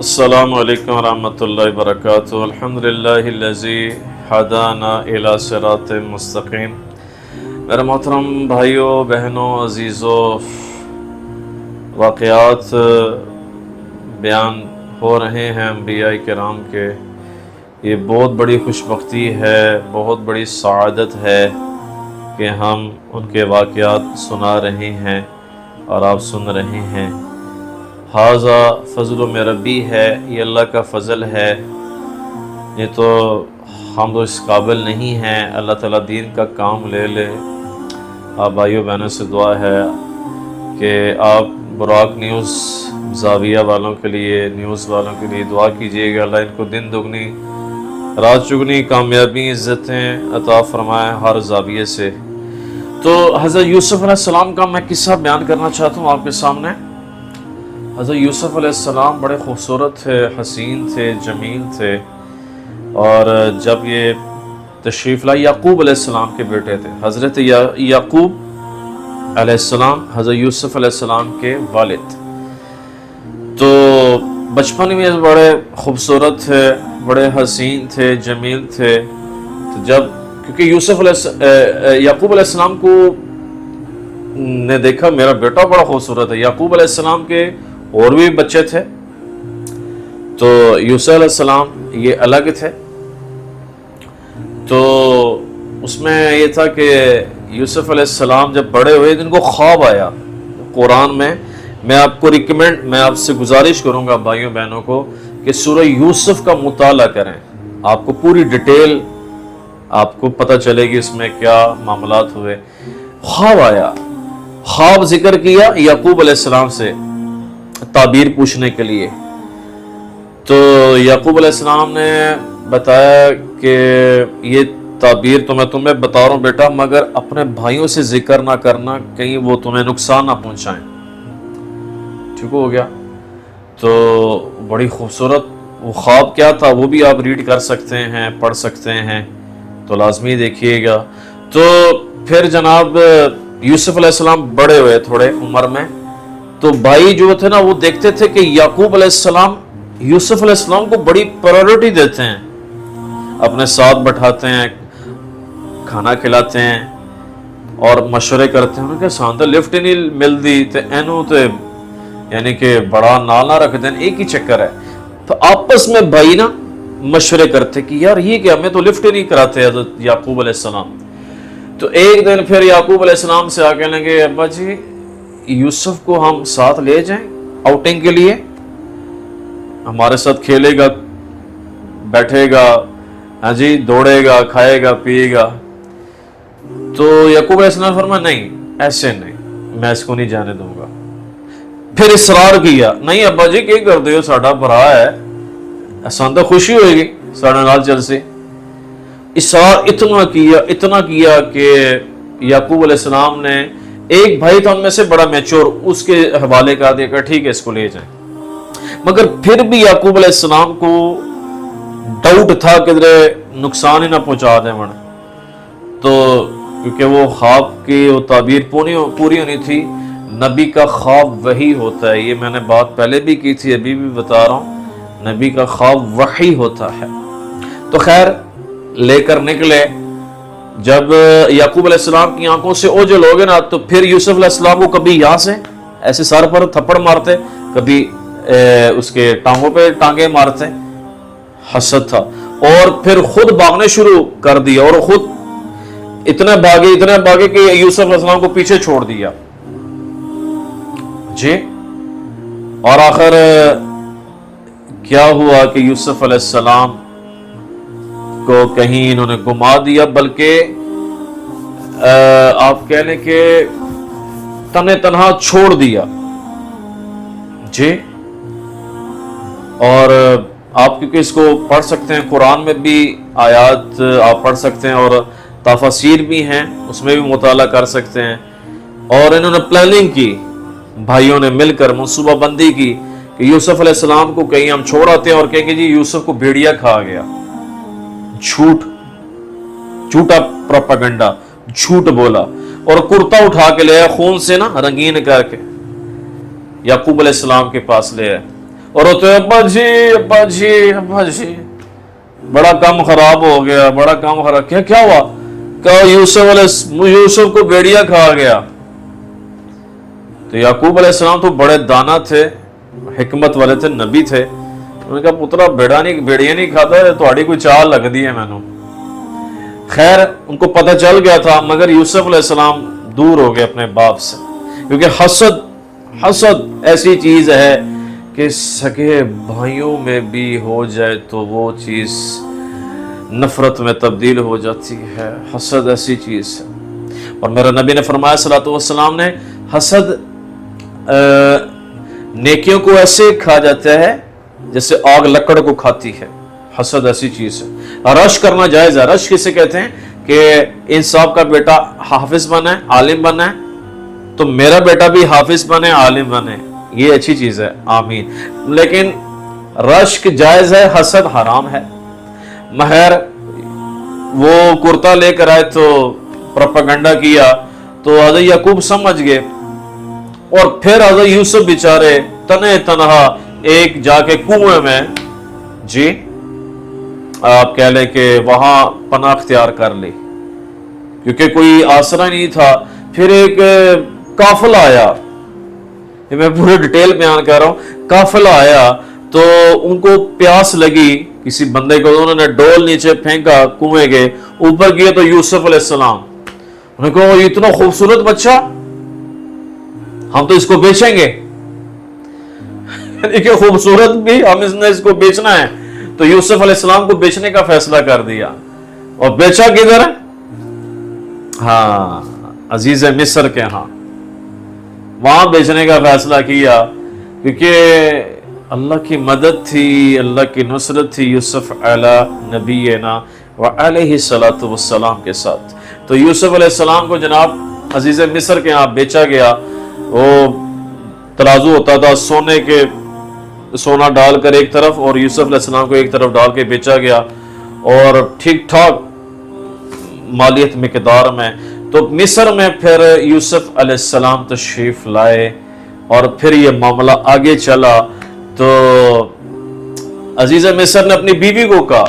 السلام علیکم ورحمۃ اللہ وبرکاتہ۔ الحمدللہ ہدانا الی صراط مستقیم۔ میرے محترم بھائیوں، بہنوں، عزیزوں، واقعات بیان ہو رہے ہیں انبیاء کرام کے۔ یہ بہت بڑی خوش بختی ہے، بہت بڑی سعادت ہے کہ ہم ان کے واقعات سنا رہے ہیں اور آپ سن رہے ہیں۔ ھذا فضل من ربی ہے، یہ اللہ کا فضل ہے، یہ تو ہم تو اس قابل نہیں ہیں۔ اللہ تعالیٰ دین کا کام لے لے۔ آپ بھائیوں بہنوں سے دعا ہے کہ آپ براق نیوز زاویہ والوں کے لیے، نیوز والوں کے لیے دعا کیجیے گا۔ اللہ ان کو دن دگنی رات چگنی کامیابی عزتیں عطا فرمائے ہر زاویے سے۔ تو حضرت یوسف علیہ السلام کا میں قصہ بیان کرنا چاہتا ہوں آپ کے سامنے۔ حضرت یوسف علیہ السلام بڑے خوبصورت تھے، حسین تھے، جمیل تھے، اور جب یہ تشریف لائے، یعقوب علیہ السلام کے بیٹے تھے۔ حضرت یعقوب علیہ السلام حضرت یوسف علیہ السلام کے والد، تو بچپن میں بڑے خوبصورت تھے، بڑے حسین تھے، جمیل تھے۔ تو جب کیونکہ یعقوب علیہ السلام کو نے دیکھا میرا بیٹا بڑا خوبصورت ہے۔ یعقوب علیہ السلام کے اور بھی بچے تھے، تو یوسف علیہ السلام یہ الگ تھے۔ تو اس میں یہ تھا کہ یوسف علیہ السلام جب بڑے ہوئے تو ان کو خواب آیا قرآن میں آپ کو میں آپ سے گزارش کروں گا بھائیوں بہنوں کو کہ سورہ یوسف کا مطالعہ کریں، آپ کو پوری ڈیٹیل آپ کو پتہ چلے گی اس میں کیا معاملات ہوئے۔ خواب آیا، خواب ذکر کیا یعقوب علیہ السلام سے تعبیر پوچھنے کے لیے۔ تو یعقوب علیہ السلام نے بتایا کہ یہ تعبیر تو میں تمہیں بتا رہا ہوں بیٹا، مگر اپنے بھائیوں سے ذکر نہ کرنا، کہیں وہ تمہیں نقصان نہ پہنچائیں۔ ٹھیک ہو گیا؟ تو بڑی خوبصورت وہ خواب کیا تھا وہ بھی آپ ریڈ کر سکتے ہیں، پڑھ سکتے ہیں، تو لازمی دیکھیے گا۔ تو پھر جناب یوسف علیہ السلام بڑے ہوئے تھوڑے عمر میں، تو بھائی جو تھے نا وہ دیکھتے تھے کہ یعقوب علیہ السلام یوسف علیہ السلام کو بڑی پرائورٹی دیتے ہیں، اپنے ساتھ بٹھاتے ہیں، کھانا کھلاتے ہیں اور مشورے کرتے ہیں۔ انہوں نے کہا سانتا لفٹ نہیں ملتی تے اینو تے یعنی کہ بڑا نالا رکھ دیں، ایک ہی چکر ہے۔ تو آپس میں بھائی نا مشورے کرتے کہ یار یہ کہ ہمیں تو لفٹ نہیں کراتے حضرت یعقوب علیہ السلام۔ تو ایک دن پھر یعقوب علیہ السلام سے آ کہنے لگے ابا جی یوسف کو ہم ساتھ لے جائیں آؤٹنگ کے لیے، ہمارے ساتھ کھیلے گا، بیٹھے گا، ہاں جی دوڑے گا، کھائے گا، پیے گا۔ تو یعقوب علیہ السلام فرمایا نہیں ایسے نہیں، میں اس کو نہیں جانے دوں گا۔ پھر اصرار کیا، نہیں ابا جی کیا کر دے ہو، ساڈا بھرا ہے، احسان تو خوشی ہوئے گی ساڈے نال چل سے۔ اصرار اتنا کیا کہ یعقوب علیہ السلام نے ایک بھائی تھا ان میں سے بڑا میچور، اس کے حوالے کر دیا کہ ٹھیک ہے اس کو لے جائیں۔ مگر پھر بھی یعقوب علیہ السلام کو ڈاؤٹ تھا کہ نقصان ہی نہ پہنچا دیں من، تو کیونکہ وہ خواب کی وہ تعبیر پوری ہونی تھی۔ نبی کا خواب وحی ہوتا ہے، یہ میں نے بات پہلے بھی کی تھی، ابھی بھی بتا رہا ہوں، نبی کا خواب وحی ہوتا ہے۔ تو خیر لے کر نکلے، جب یعقوب علیہ السلام کی آنکھوں سے اوجھل ہو گئے نا، تو پھر یوسف علیہ السلام کو کبھی یہاں سے ایسے سر پر تھپڑ مارتے، کبھی اس کے ٹانگوں پہ ٹانگیں مارتے، حسد تھا، اور پھر خود بھاگنے شروع کر دیا، اور خود اتنے بھاگے کہ یوسف علیہ السلام کو پیچھے چھوڑ دیا جی۔ اور آخر کیا ہوا کہ یوسف علیہ السلام کو کہیں انہوں نے گما دیا، بلکہ آپ کہہ لیں کہ تنہا چھوڑ دیا جی۔ اور آپ کیونکہ اس کو پڑھ سکتے ہیں، قرآن میں بھی آیات آپ پڑھ سکتے ہیں اور تفاسیر بھی ہیں، اس میں بھی مطالعہ کر سکتے ہیں۔ اور انہوں نے پلاننگ کی، بھائیوں نے مل کر منصوبہ بندی کی کہ یوسف علیہ السلام کو کہیں ہم چھوڑ آتے ہیں اور کہیں کہ جی یوسف کو بھیڑیا کھا گیا۔ جھوٹا پروپیگنڈا، جھوٹ بولا، اور کرتا اٹھا کے لے آیا خون سے نا رنگین کر کے، یعقوب علیہ السلام کے پاس لے آئے، اور روتے ابا جی ابا جی ابا جی، بڑا کام خراب ہو گیا، بڑا کام خراب. کیا ہوا؟ کہا یوسف کو بھیڑیا کھا گیا. تو یعقوب علیہ السلام تو بڑے دانا تھے، حکمت والے تھے، نبی تھے. انہوں نے کہا پترا بھیڑیا نہیں کھاتا، تھوڑی کوئی چال لگ دی ہے مینوں. خیر ان کو پتہ چل گیا تھا، مگر یوسف علیہ السلام دور ہو گئے اپنے باپ سے، کیونکہ حسد ایسی چیز ہے کہ سگے بھائیوں میں بھی ہو جائے تو وہ چیز نفرت میں تبدیل ہو جاتی ہے. حسد ایسی چیز ہے. اور میرا نبی نے فرمایا صلی اللہ علیہ وسلم نے، حسد نیکیوں کو ایسے کھا جاتا ہے جیسے آگ لکڑ کو کھاتی ہے. حسد ایسی چیز ہے. رش کرنا جائز ہے. رش کسے کہتے ہیں؟ کہ ان صاحب کا بیٹا حافظ بنا ہے، عالم بنا ہے، تو میرا بیٹا بھی حافظ بنے، عالم بنے، یہ اچھی چیز ہے، آمین. لیکن رشک جائز ہے، حسد حرام ہے. مہر وہ کرتا لے کر آئے تو پروپیگنڈا کیا تو حضرت یعقوب سمجھ گئے، اور پھر حضرت یوسف بیچارے تنہے تنہا ایک جا کے کنویں میں، جی آپ کہہ لیں کہ وہاں پناہ اختیار کر لی، کیونکہ کوئی آسرا نہیں تھا. پھر ایک قافلہ آیا، میں پورے ڈیٹیل بیان کر رہا ہوں. قافلہ آیا تو ان کو پیاس لگی، کسی بندے کو، انہوں نے ڈول نیچے پھینکا کنویں کے اوپر کیا تو یوسف علیہ السلام. انہوں نے کہا یہ اتنا خوبصورت بچہ، ہم تو اس کو بیچیں گے. یعنی کہ خوبصورت بھی ہم نے اس کو بیچنا ہے. تو یوسف علیہ السلام کو بیچنے کا فیصلہ کر دیا. اور بیچا کدھر؟ ہاں عزیز مصر کے ہاں، وہاں بیچنے کا فیصلہ کیا، کیونکہ اللہ کی مدد تھی، اللہ کی نصرت تھی یوسف علیہ نبینا وعلیہ الصلوۃ والسلام کے ساتھ. تو یوسف علیہ السلام کو جناب عزیز مصر کے ہاں بیچا گیا. وہ ترازو ہوتا تھا سونے کے، سونا ڈال کر ایک طرف اور یوسف علیہ السلام کو ایک طرف ڈال کے بیچا گیا، اور ٹھیک ٹھاک مالیت مقدار میں. تو مصر میں پھر یوسف علیہ السلام تشریف لائے، اور پھر یہ معاملہ آگے چلا. تو عزیز مصر نے اپنی بیوی کو کہا،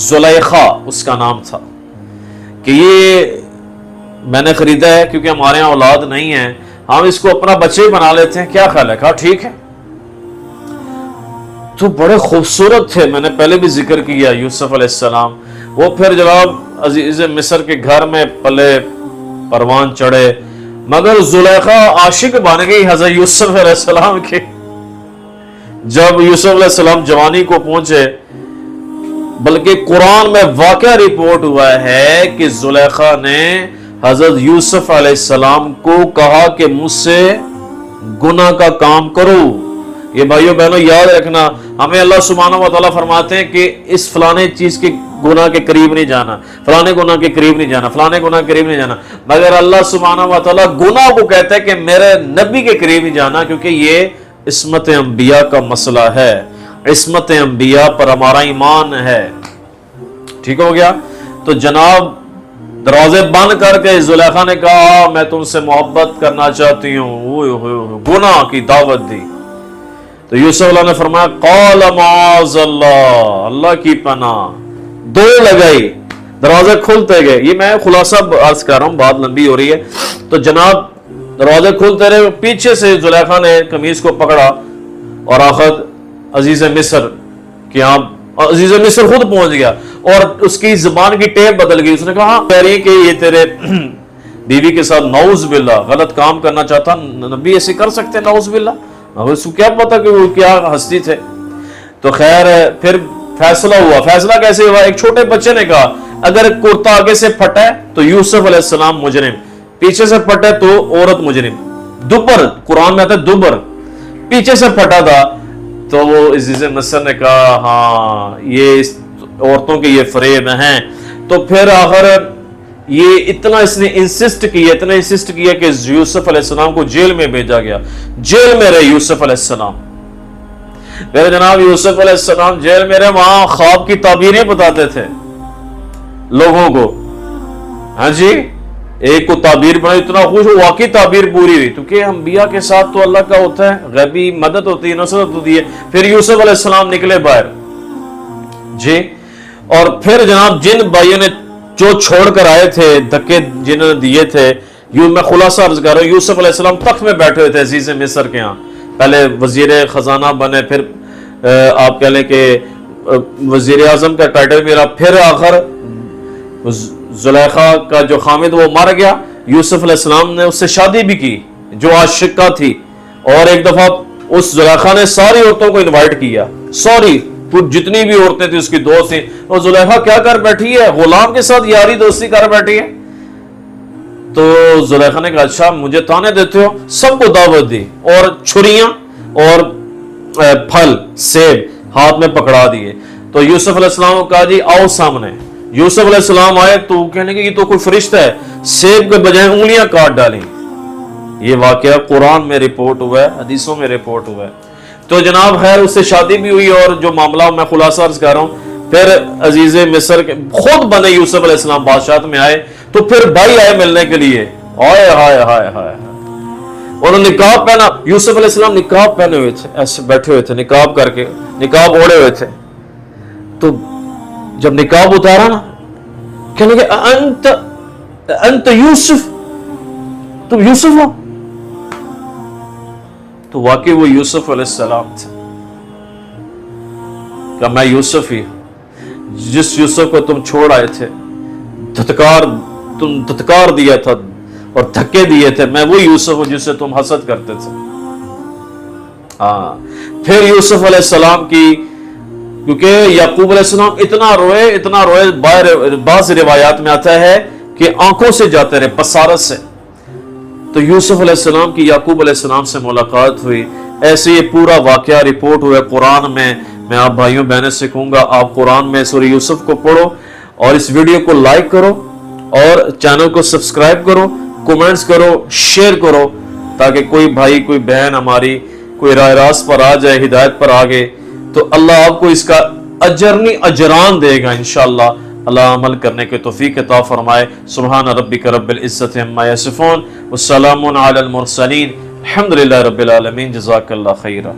زلیخا اس کا نام تھا، کہ یہ میں نے خریدا ہے کیونکہ ہمارے یہاں اولاد نہیں ہے، ہم اس کو اپنا بچے بنا لیتے ہیں، کیا خیال ہے؟ کہا ٹھیک ہے. تو بڑے خوبصورت تھے، میں نے پہلے بھی ذکر کیا یوسف علیہ السلام. وہ پھر جناب عزیز مصر کے گھر میں پلے، پروان چڑھے، مگر زلیخا عاشق بن گئی حضرت یوسف علیہ السلام کے. جب یوسف علیہ السلام جوانی کو پہنچے، بلکہ قرآن میں واقعہ رپورٹ ہوا ہے کہ زلیخا نے حضرت یوسف علیہ السلام کو کہا کہ مجھ سے گناہ کا کام کرو. یہ بھائیو بہنوں یاد رکھنا، ہمیں اللہ سبحانہ و تعالیٰ فرماتے ہیں کہ اس فلانے چیز کے گناہ کے قریب نہیں جانا، فلانے گناہ کے قریب نہیں جانا، فلانے گناہ کے قریب نہیں جانا، مگر اللہ سبحانہ و تعالیٰ گناہ کو کہتا ہے کہ میرے نبی کے قریب نہیں جانا، کیونکہ یہ عصمت انبیاء کا مسئلہ ہے، عصمت انبیاء پر ہمارا ایمان ہے. ٹھیک ہو گیا؟ تو جناب دروازے بند کر کے زلیخا نے کہا میں تم سے محبت کرنا چاہتی ہوں، گناہ کی دعوت دی. تو یوسف اللہ نے فرمایا قال معاذ اللہ، اللہ کی پناہ. دو لگائی، دروازے کھلتے گئے. یہ میں خلاصہ عرض کر رہا ہوں، بات لمبی ہو رہی ہے. تو جناب دروازے کھلتے رہے، پیچھے سے زلیخا نے قمیص کو پکڑا اور آخر عزیز مصر کہ عزیز مصر خود پہنچ گیا، اور اس کی زبان کی ٹیپ بدل گئی. اس نے کہا کہہ رہی کہ یہ تیرے بیوی کے ساتھ نعوذ باللہ غلط کام کرنا چاہتا. نبی ایسے کر سکتے نعوذ باللہ؟ اس کو کیا پتا کہ وہ کیا ہستی تھے. تو خیر پھر فیصلہ ہوا. فیصلہ کیسے ہوا؟ ایک چھوٹے بچے نے کہا اگر کرتا آگے سے پھٹا ہے تو یوسف علیہ السلام مجرم، پیچھے سے پھٹا ہے تو عورت مجرم. دوبر قرآن میں آتا ہے دوبر، پیچھے سے پھٹا تھا تو وہ عزیز مصر نے کہا ہاں یہ عورتوں کے یہ فریب ہیں. تو پھر آخر یہ اتنا اس نے انسسٹ کیا کہ یوسف علیہ السلام کو جیل میں بھیجا گیا. جیل میں رہے یوسف علیہ السلام. میرے جناب یوسف علیہ السلام جیل میں رہے، وہاں خواب کی تعبیریں بتاتے تھے لوگوں کو. ہاں جی، ایک کو تعبیر بنا اتنا خوش ہو واقعی تعبیر پوری ہوئی، کیونکہ انبیاء کے ساتھ تو اللہ کا ہوتا ہے، غیبی مدد ہوتی ہے، نصرت ہوتی ہے۔ پھر یوسف علیہ السلام نکلے باہر جی، اور پھر جناب جن بھائیوں نے جو چھوڑ کر آئے تھے، دھکے جنہوں نے دیے تھے، میں خلاصہ عرض کر رہا ہوں، یوسف علیہ السلام تخت میں بیٹھے ہوئے تھے عزیز مصر کے ہاں، پہلے وزیر خزانہ بنے، پھر آپ کہہ لیں کہ وزیر اعظم کا ٹائٹل ملا، پھر آخر زلیخا کا جو خامد وہ مر گیا، یوسف علیہ السلام نے اس سے شادی بھی کی جو عاشقہ تھی، اور ایک دفعہ اس زلیخا نے ساری عورتوں کو انوائٹ کیا، سوری جتنی بھی عورتیں تھیں اس کی دوست تھیں، اور زلیخا کیا کر بیٹھی ہے، غلام کے ساتھ یاری دوستی کر بیٹھی ہے۔ تو زلیخا نے کہا اچھا مجھے تانے دیتے ہو، سب کو دعوت دی، اور چھریاں اور پھل سیب ہاتھ میں پکڑا دیے۔ تو یوسف علیہ السلام کو کہا جی آؤ سامنے، یوسف علیہ السلام آئے تو کہنے کہ یہ تو کوئی فرشتہ ہے، سیب کے بجائے انگلیاں کاٹ ڈالیں۔ یہ واقعہ قرآن میں رپورٹ ہوا ہے، حدیثوں میں رپورٹ ہوا ہے۔ تو جناب خیر اس سے شادی بھی ہوئی، اور جو معاملہ میں خلاصہ عرض کر رہا ہوں، پھر عزیز مصر کے خود بنے یوسف علیہ السلام بادشاہت میں آئے، تو پھر بھائی آئے ملنے کے لیے، ہائے ہائے ہائے ہائے، انہوں نے نقاب پہنا، یوسف علیہ السلام نقاب پہنے ہوئے تھے، ایسے بیٹھے ہوئے تھے نقاب کر کے، نقاب اوڑے ہوئے تھے۔ تو جب نقاب اتارا نا، کہنے کہ انت یوسف، تم یوسف ہو؟ تو واقعی وہ یوسف علیہ السلام تھے، کہ میں یوسف ہی، جس یوسف کو تم چھوڑ آئے تھے، تم دھتکار دیا تھا اور دھکے دیے تھے، میں وہ یوسف ہوں جسے تم حسد کرتے تھے۔ ہاں پھر یوسف علیہ السلام کی، کیونکہ یعقوب علیہ السلام اتنا روئے، بعض روایات میں آتا ہے کہ آنکھوں سے جاتے رہے، بصارت سے۔ تو یوسف علیہ السلام کی یعقوب علیہ السلام سے ملاقات ہوئی، ایسے یہ پورا واقعہ رپورٹ ہوا قرآن میں۔ میں آپ بھائیوں بہنوں سے کہوں گا آپ قرآن میں سورہ یوسف کو پڑھو، اور اس ویڈیو کو لائک کرو، اور چینل کو سبسکرائب کرو، کومنٹس کرو، شیئر کرو، تاکہ کوئی بھائی کوئی بہن ہماری کوئی راہ راست پر آ جائے، ہدایت پر آگے، تو اللہ آپ کو اس کا اجرنی اجران دے گا انشاءاللہ۔ اللہ عمل کرنے کے توفیق عطا فرمائے۔ سبحان ربک رب العزت عما یصفون، والسلام علی المرسلین، الحمدللہ رب العالمین، جزاک اللہ خیرہ۔